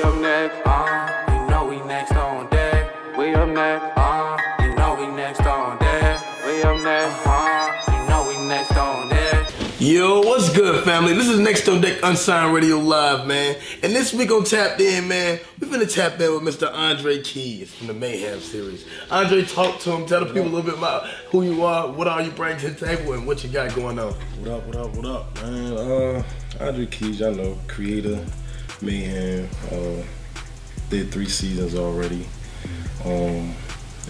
We up next, you know we next on deck. We up next, you know we next on deck. We up next, you know we next on deck. Yo, what's good, family? This is Next on Deck Unsigned Radio Live, man. And this week on Tapped In, man, we're finna tap in with Mr. Andre Keys from the Mayhem series. Andre, talk to him. Tell the people a little bit about who you are, what all you bring to the table, and what you got going on. What up, man? Andre Keys, y'all know, creator, Mayhem. Did 3 seasons already. And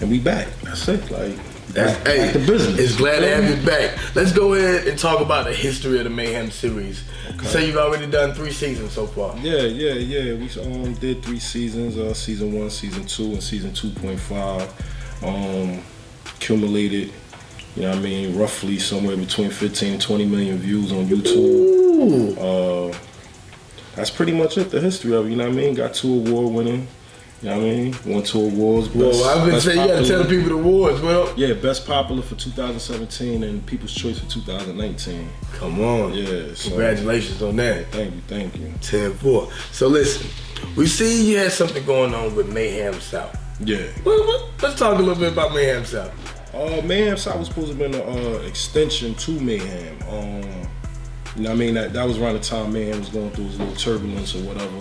we back. That's it. Like, back to business. It's glad to have you back. Let's go ahead and talk about the history of the Mayhem series. Okay. So you've already done 3 seasons so far. Yeah. We did 3 seasons. Season 1, season 2, and season 2.5. Accumulated, you know what I mean, roughly somewhere between 15 and 20 million views on YouTube. Ooh. That's pretty much it, the history of it, you know what I mean? Got 2 award winning. You know what I mean? Won 2 awards. Well, I've been saying you gotta tell the people the awards, well. Yeah, Best Popular for 2017 and People's Choice for 2019. Come on. Yeah. So, congratulations on that. Thank you. 10-4. So listen, we see you had something going on with Mayhem South. Yeah. Let's talk a little bit about Mayhem South. Mayhem South was supposed to have been an extension to Mayhem. You know what I mean? That was around the time Mayhem was going through his little turbulence or whatever.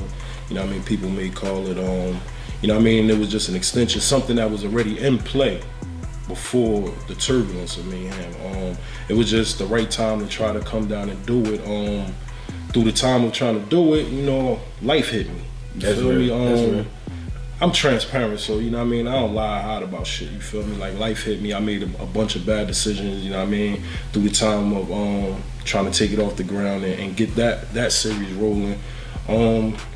You know what I mean? People may call it, you know what I mean? It was just an extension, something that was already in play before the turbulence of Mayhem. It was just the right time to try to come down and do it. Through the time of trying to do it, you know, life hit me. You feel me? That's real. I'm transparent, so you know what I mean? I don't lie hard about shit, you feel me? Like, life hit me, I made a bunch of bad decisions, you know what I mean? Through the time of trying to take it off the ground and get that series rolling.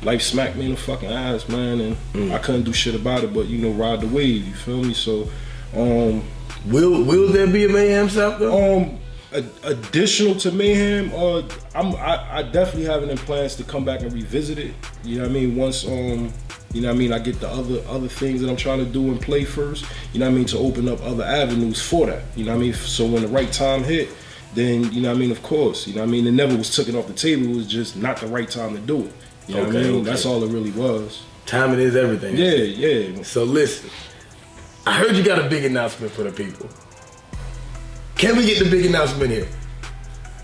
Life smacked me in the fucking ass, man, and I couldn't do shit about it, but you know, ride the wave, you feel me? So, will there be a Mayhem South though? Additional to Mayhem, I definitely have it in plans to come back and revisit it. You know what I mean? Once you know what I mean, I get the other things that I'm trying to do and play first, you know what I mean, to open up other avenues for that. You know what I mean? So when the right time hit, then, you know what I mean, of course, you know what I mean, it never was taken off the table, it was just not the right time to do it. You know what I mean? Okay. That's all it really was. Timing is everything. Yeah. So listen, I heard you got a big announcement for the people. Can we get the big announcement here?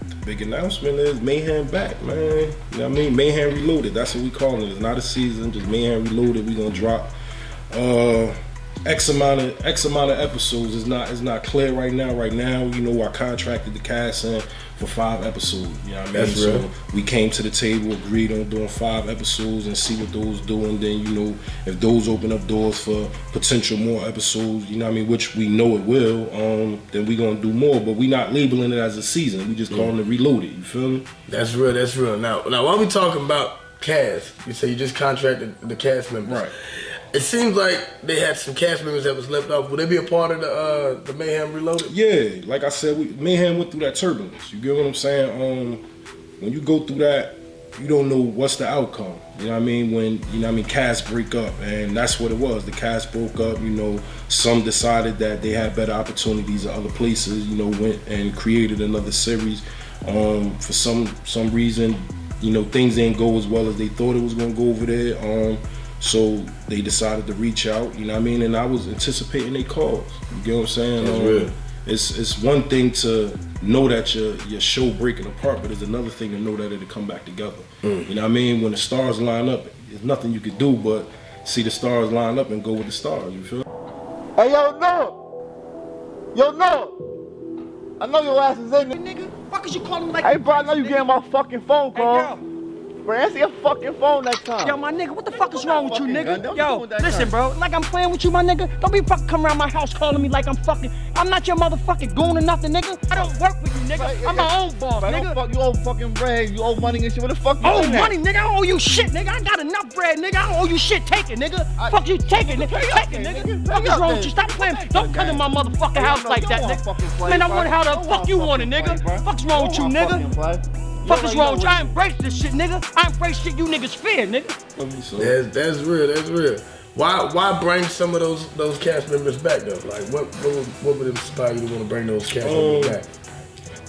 The big announcement is Mayhem back, man. You know what I mean? Mayhem Reloaded, that's what we call it. It's not a season, just Mayhem Reloaded. We gonna drop X amount of episodes. It's not clear right now. Right now, you know, I contracted the cast in for 5 episodes. You know what I mean? That's real. So we came to the table, agreed on doing 5 episodes and see what those do, and then, you know, if those open up doors for potential more episodes, you know what I mean, which we know it will, then we gonna do more. But we not labeling it as a season. We just calling it Reloaded. You feel me? That's real. Now while we talking about cast, you say you just contracted the cast members. Right. It seems like they had some cast members that was left off. Will they be a part of the Mayhem Reloaded? Yeah, like I said, Mayhem went through that turbulence. You get what I'm saying? When you go through that, you don't know what's the outcome. You know what I mean? When, you know what I mean, casts break up, and that's what it was. The cast broke up, you know, some decided that they had better opportunities at other places, you know, went and created another series. For some reason, you know, things didn't go as well as they thought it was gonna go over there. So they decided to reach out, you know what I mean? And I was anticipating their calls. You get what I'm saying? That's real. It's one thing to know that your show breaking apart, but it's another thing to know that it'll come back together. You know what I mean? When the stars line up, there's nothing you can do but see the stars line up and go with the stars, you feel? Hey, yo, Noah! I know your ass is in there. Nigga, fuck is you calling me like? Hey, bro, I know you getting my fucking phone call. Hey, girl. Bro, answer your fucking phone next time. Yo, my nigga, what the fuck is wrong with you, nigga? Yo, listen, bro, like I'm playing with you, my nigga. Don't be fucking coming around my house calling me like I'm not your motherfucking goon or nothing, nigga. I don't work with you, nigga. I'm my own boss, nigga. You owe fucking bread, you owe money and shit. What the fuck you owe money, nigga? I don't owe you shit, nigga. I got enough bread, nigga. I don't owe you shit. Take it, nigga. Fuck you, take it, nigga. Take it, nigga. Fuck is wrong with you? Stop playing. Don't come to my motherfucking house like that, nigga. Man, I wonder how the fuck you want it, nigga. Fuck's wrong with you, nigga? Fuck is wrong with you? I embrace this shit, nigga. I embrace shit you niggas fear, nigga. That's real. Why bring some of those cast members back though? Like what would inspire you to want to bring those cast members back?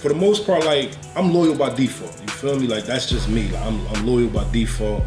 For the most part, like, I'm loyal by default. You feel me? Like, that's just me. Like, I'm loyal by default.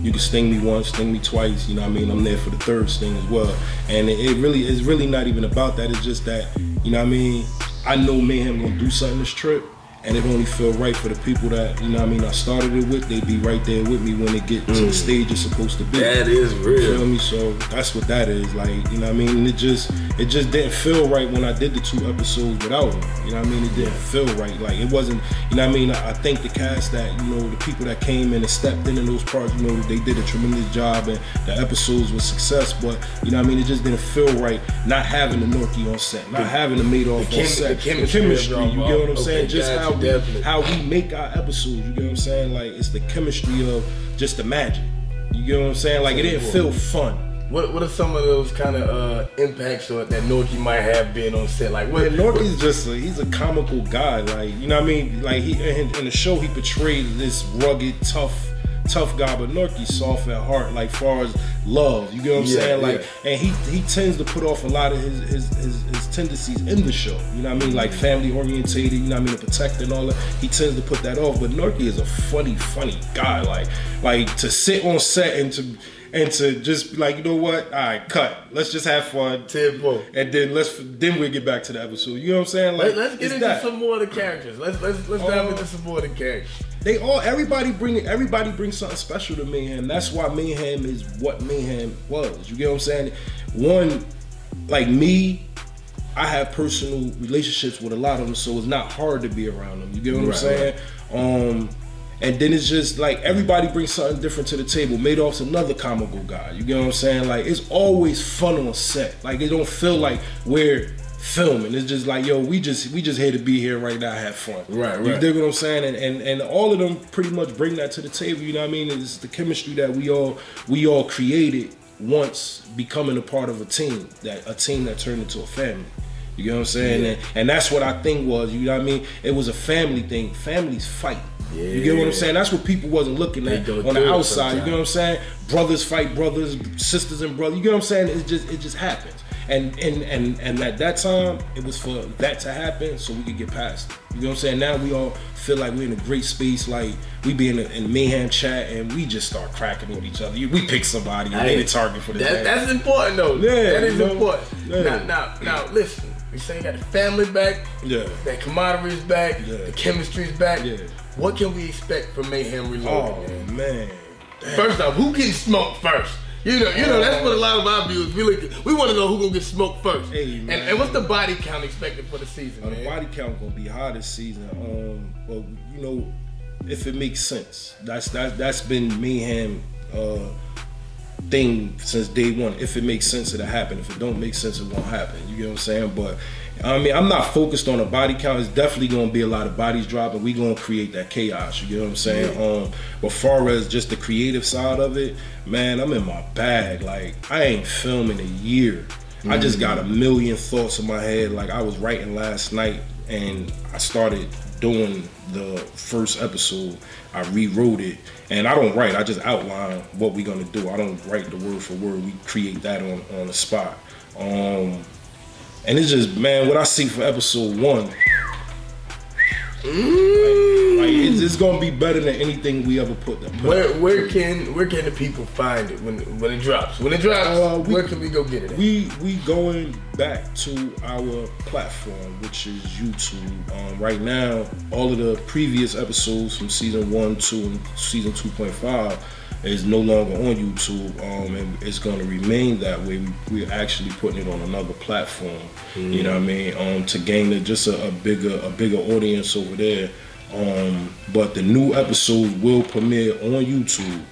You can sting me once, sting me twice, you know what I mean? I'm there for the third sting as well. And it's really not even about that. It's just that, you know what I mean? I know Mayhem gonna do something this trip, and it only feel right for the people that, you know what I mean, I started it with. They be right there with me when they get to the stage it's supposed to be. That is real. You feel me? So that's what that is. Like, you know what I mean? It just didn't feel right when I did the 2 episodes without him. You know what I mean? It didn't feel right. Like, it wasn't, you know what I mean? I think the cast that, you know, the people that came in and stepped in those parts, you know, they did a tremendous job, and the episodes were success, but, you know what I mean? It just didn't feel right not having the Norky on set, not having the Madoff on set. The chemistry, you get what I'm saying? Just how we make our episodes, you get what I'm saying? Like, it's the chemistry of just the magic. You get what I'm saying? Like, it didn't feel fun. What are some of those kind of impacts or that Norky might have been on set? Like, what? Norky's just he's a comical guy. Like, you know what I mean? Like, he in the show he portrayed this rugged, tough guy, but Norky's soft at heart, like far as love. You get what I'm saying? Like, and he tends to put off a lot of his tendencies in the show. You know what I mean? Like family orientated, you know what I mean, to protect and all that. He tends to put that off, but Norky is a funny guy. Like to sit on set and to just be like, you know what? All right, cut. Let's just have fun. Tempo. And then we'll get back to the episode. You know what I'm saying? Like, let's get into some more of the characters. Let's dive into some more of the characters. Everybody brings something special to Mayhem. That's why Mayhem is what Mayhem was. You get what I'm saying? One, like me, I have personal relationships with a lot of them, so it's not hard to be around them. You get what I'm saying? Right. And then it's just like everybody brings something different to the table. Madoff's another comical guy. You get what I'm saying? Like, it's always fun on set. Like, it don't feel like we're filming. It's just like, yo, we just here to be here right now, have fun. Right. You dig what I'm saying? And all of them pretty much bring that to the table. You know what I mean? It's the chemistry that we all created once becoming a part of a team that turned into a family. You get what I'm saying? Yeah. And that's what I think was, you know what I mean? It was a family thing. Families fight. Yeah. You get what I'm saying? That's what people wasn't looking at on the outside. You get what I'm saying? Brothers fight brothers, sisters and brothers. You get what I'm saying? It just happens. And at that time, it was for that to happen so we could get past it. You know what I'm saying? Now we all feel like we're in a great space. Like, we be in the Mayhem chat and we just start cracking with each other. We pick somebody and they the target for the day. That's important though. Yeah, that is important. Yeah. Now listen. We say you got the family back. Yeah. That camaraderie is back. Yeah. The chemistry is back. Yeah. What can we expect from Mayhem Reloaded? Oh man. Damn. First off, who gets smoked first? You know, that's what a lot of our viewers we want to know who gonna get smoked first. Hey, and what's the body count expected for the season? The body count gonna be high this season. Well, you know, if it makes sense. That's been Mayhem thing since day one. If it makes sense, it'll happen. If it don't make sense, it won't happen. You get what I'm saying? But I mean, I'm not focused on a body count. It's definitely gonna be a lot of bodies dropping. We gonna create that chaos. You get what I'm saying? Yeah. But far as just the creative side of it, man, I'm in my bag. Like, I ain't filming a year. I just got a million thoughts in my head. Like, I was writing last night and I started doing the first episode. I rewrote it, and I don't write. I just outline what we're gonna do. I don't write the word for word. We create that on the spot. And it's just, man, what I see for episode 1, like it's gonna be better than anything we ever put. Where can the people find it when it drops? When it drops, where can we go get it? We going back to our platform, which is YouTube. Right now, all of the previous episodes from season 1, 2, and season 2.5 is no longer on YouTube, and it's going to remain that way. We're actually putting it on another platform. You know what I mean? To gain just a bigger audience over there. But the new episodes will premiere on YouTube,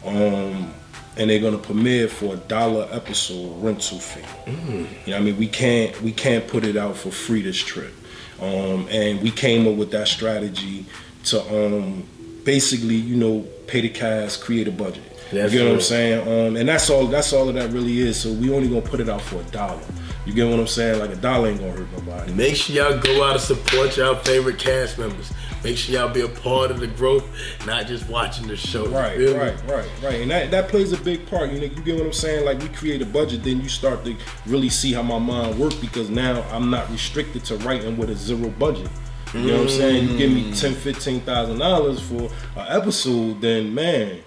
and they're gonna premiere for $1 episode rental fee. You know what I mean? We can't put it out for free this trip, and we came up with that strategy to basically, you know, pay the cast, create a budget. You get what I'm saying? And that's all of that really is. So we only gonna put it out for $1. You get what I'm saying? Like, $1 ain't gonna hurt nobody. Make sure y'all go out and support y'all favorite cast members. Make sure y'all be a part of the growth, not just watching the show. Right. And that plays a big part. You know, you get what I'm saying? Like, we create a budget, then you start to really see how my mind works, because now I'm not restricted to writing with a 0 budget. You know what I'm saying? You give me $10,000-$15,000 for an episode, then man,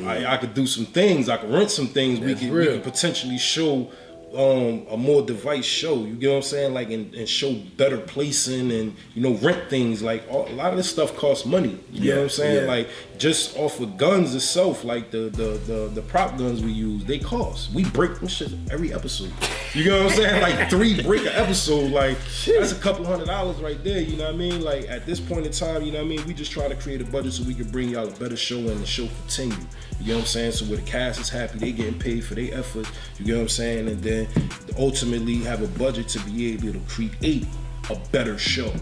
I could do some things. I could rent some things. We could potentially show a more device show. You get what I'm saying? Like and show better placing and rent things. Like a lot of this stuff costs money. You know what I'm saying? Like just off of guns itself, like the prop guns we use, they cost. We break them shit every episode. You know what I'm saying? Like 3 break an episode, like that's a couple $100 right there. You know what I mean? Like at this point in time, you know what I mean? We just try to create a budget so we can bring y'all a better show and the show continue. You know what I'm saying? So where the cast is happy, they getting paid for their efforts. You get what I'm saying? And then ultimately have a budget to be able to create a better show.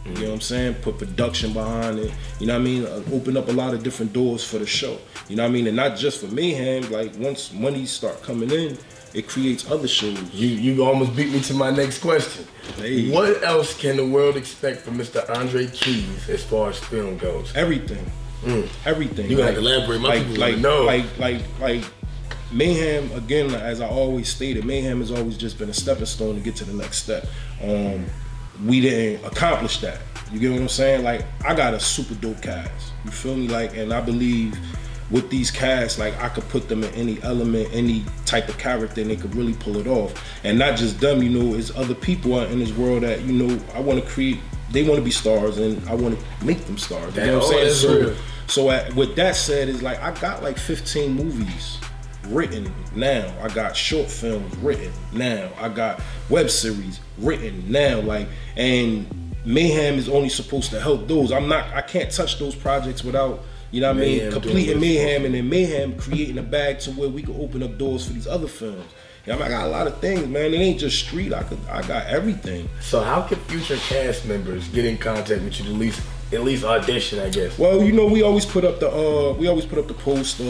You know what I'm saying? Put production behind it. You know what I mean? Open up a lot of different doors for the show. You know what I mean? And not just for Mayhem. Like once money start coming in, it creates other shows. You almost beat me to my next question. Hey. What else can the world expect from Mr. Andre Keys as far as film goes? Everything. Everything. You gotta elaborate. My people like Mayhem, again, as I always stated, Mayhem has always just been a stepping stone to get to the next step. We didn't accomplish that. You get what I'm saying? Like, I got a super dope cast. You feel me? Like, and I believe with these casts, like I could put them in any element, any type of character, and they could really pull it off. And not just them, it's other people out in this world that, I want to create, they want to be stars, and I want to make them stars. You know what I'm saying? So with that said, it's like I got like 15 movies written now. I got short films written now. I got web series written now. Like, and Mayhem is only supposed to help those. I can't touch those projects without, completing Mayhem, and then Mayhem creating a bag to where we can open up doors for these other films. I got a lot of things, man. It ain't just street. I got everything. So how can future cast members get in contact with you to at least audition, I guess? Well, we always put up the post of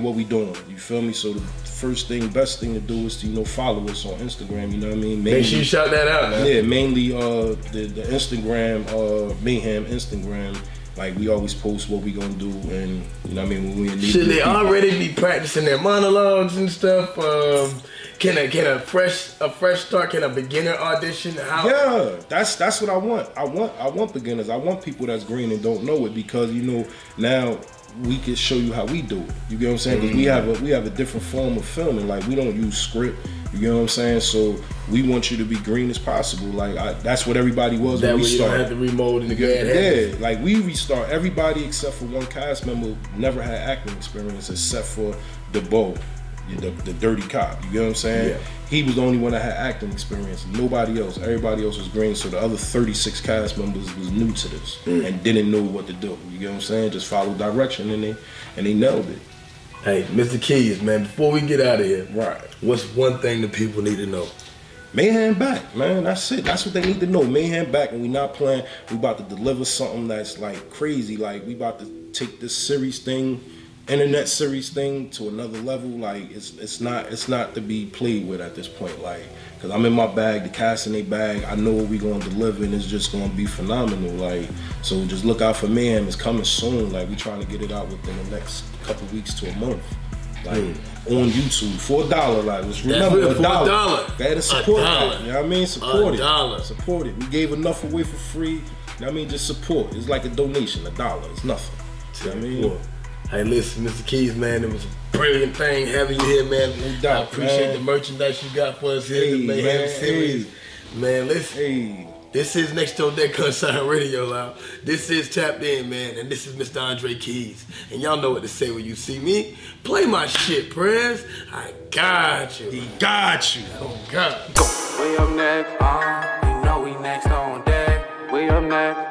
what we doing. You feel me? So the best thing to do is to follow us on Instagram. You know what I mean? Make sure you shout that out, man. Yeah, mainly the Instagram, Mayhem Instagram. Like, we always post what we gonna do, and when we in need. Should they already be practicing their monologues and stuff? Can a fresh start? Can a beginner audition? How? Yeah, that's what I want. I want beginners. I want people that's green and don't know it, because now we can show you how we do it. You get what I'm saying? Because we have a different form of filming. Like, we don't use script. You get what I'm saying? So we want you to be green as possible. Like, that's what everybody was when we started. You don't have to remold in the bad. Yeah, like we restart. Everybody except for one cast member never had acting experience, except for DeBo, the dirty cop. You get what I'm saying? Yeah. He was the only one that had acting experience. Nobody else. Everybody else was green. So the other 36 cast members was new to this and didn't know what to do. You get what I'm saying? Just follow direction, and they nailed it. Hey, Mr. Keys, man, before we get out of here, right? What's one thing that people need to know? Mayhem back, man. That's it. That's what they need to know. Mayhem back, and we not playing. We about to deliver something that's like crazy. Like, we about to take this series thing, internet series thing, to another level. Like, it's not to be played with at this point. Like, cause I'm in my bag, the cast in their bag. I know what we gonna deliver, and it's just gonna be phenomenal. Like, so just look out for Mayhem. It's coming soon. Like, we trying to get it out within the next couple weeks to a month. Like, on YouTube for $1. Like, let's remember, $1. Gotta support that. You know what I mean? Support it. Support it. We gave enough away for free. You know what I mean? Just support. It's like a donation. $1. It's nothing. You know what I mean? Hey, listen, Mr. Keys, man, it was a brilliant thing having you here, man. No doubt, I appreciate the merchandise you got for us here in the Mayhem series. Man, listen. This is Next on Deck Unsigned Radio Loud. This is Tapped In, man, and this is Mr. Andre Keys. And y'all know what to say when you see me. Play my shit, Prez. I got you. He got you. Oh, God. We up next, we know we next on deck. We up next,